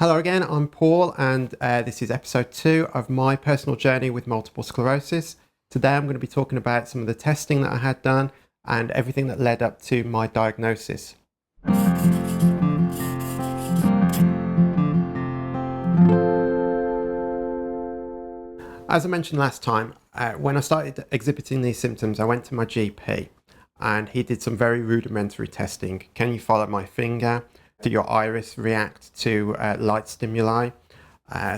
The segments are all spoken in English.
Hello again, I'm Paul, and this is episode 2 of my personal journey with multiple sclerosis. Today I'm going to be talking about some of the testing that I had done and everything that led up to my diagnosis. As I mentioned last time, when I started exhibiting these symptoms, I went to my GP and he did some very rudimentary testing. Can you follow my finger? Do your iris react to light stimuli?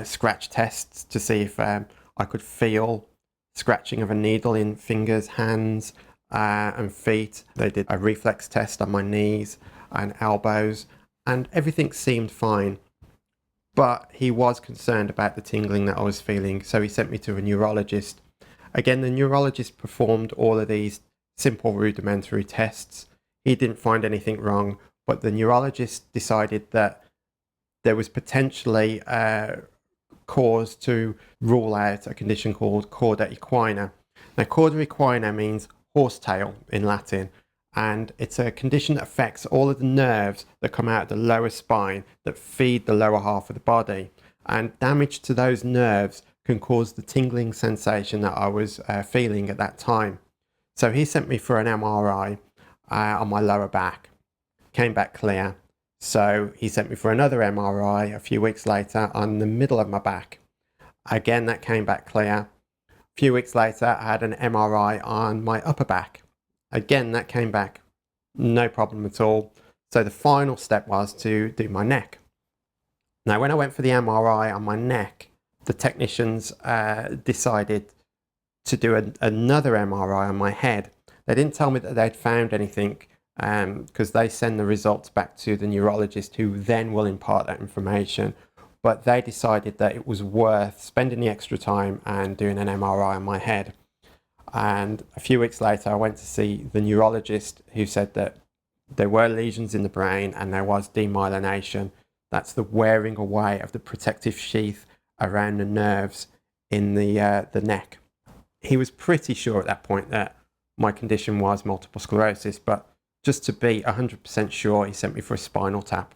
Scratch tests to see if I could feel scratching of a needle in fingers, hands, and feet. They did a reflex test on my knees and elbows, and everything seemed fine. But he was concerned about the tingling that I was feeling, so he sent me to a neurologist. Again, the neurologist performed all of these simple rudimentary tests. He didn't find anything wrong, but the neurologist decided that there was potentially cause to rule out a condition called cauda equina. Now, cauda equina means horsetail in Latin, and it's a condition that affects all of the nerves that come out of the lower spine that feed the lower half of the body. And damage to those nerves can cause the tingling sensation that I was feeling at that time. So he sent me for an MRI on my lower back. Came back clear. So he sent me for another MRI a few weeks later on the middle of my back. Again, that came back clear. A few weeks later, I had an MRI on my upper back. Again, that came back no problem at all. So the final step was to do my neck. Now, when I went for the MRI on my neck, the technicians decided to do another MRI on my head. They didn't tell me that they'd found anything, because they send the results back to the neurologist, who then will impart that information. But they decided that it was worth spending the extra time and doing an MRI on my head. And a few weeks later, I went to see the neurologist, who said that there were lesions in the brain and there was demyelination. That's the wearing away of the protective sheath around the nerves in the neck. He was pretty sure at that point that my condition was multiple sclerosis, but just to be 100% sure, he sent me for a spinal tap.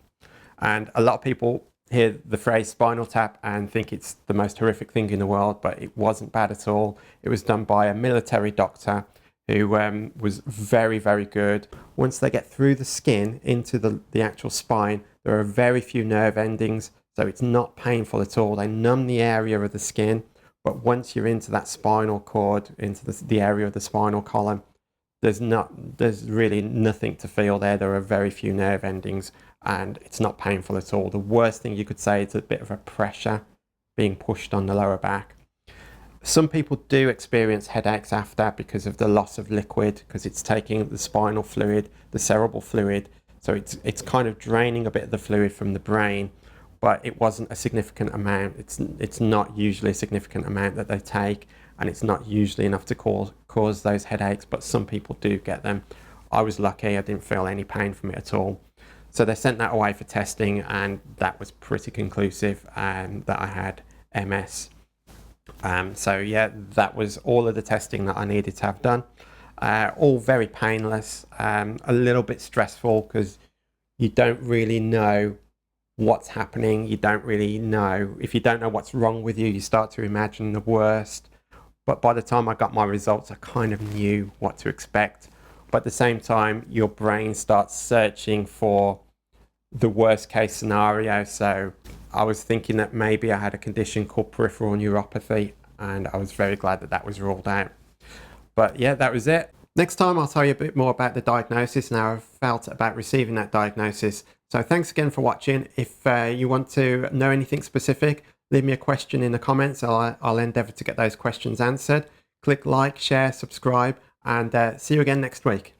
And a lot of people hear the phrase spinal tap and think it's the most horrific thing in the world, but it wasn't bad at all. It was done by a military doctor who was very, very good. Once they get through the skin into the actual spine, there are very few nerve endings, so it's not painful at all. They numb the area of the skin, but once you're into that spinal cord, into the area of the spinal column, there's really nothing to feel there. There are very few nerve endings, and it's not painful at all. The worst thing you could say is a bit of a pressure being pushed on the lower back. Some people do experience headaches after because of the loss of liquid, because it's taking the spinal fluid, the cerebral fluid, so it's kind of draining a bit of the fluid from the brain, but it wasn't a significant amount. It's not usually a significant amount that they take, and it's not usually enough to cause those headaches, but some people do get them. I was lucky, I didn't feel any pain from it at all. So they sent that away for testing, and that was pretty conclusive that I had MS. So yeah, that was all of the testing that I needed to have done. All very painless, a little bit stressful because you don't really know what's happening. You don't really know. If you don't know what's wrong with you, you start to imagine the worst. But by the time I got my results, I kind of knew what to expect. But at the same time, your brain starts searching for the worst case scenario. So I was thinking that maybe I had a condition called peripheral neuropathy, and I was very glad that that was ruled out. But yeah, that was it. Next time I'll tell you a bit more about the diagnosis and how I felt about receiving that diagnosis. So thanks again for watching. If you want to know anything specific, leave me a question in the comments. I'll endeavour to get those questions answered. Click like, share, subscribe, and see you again next week.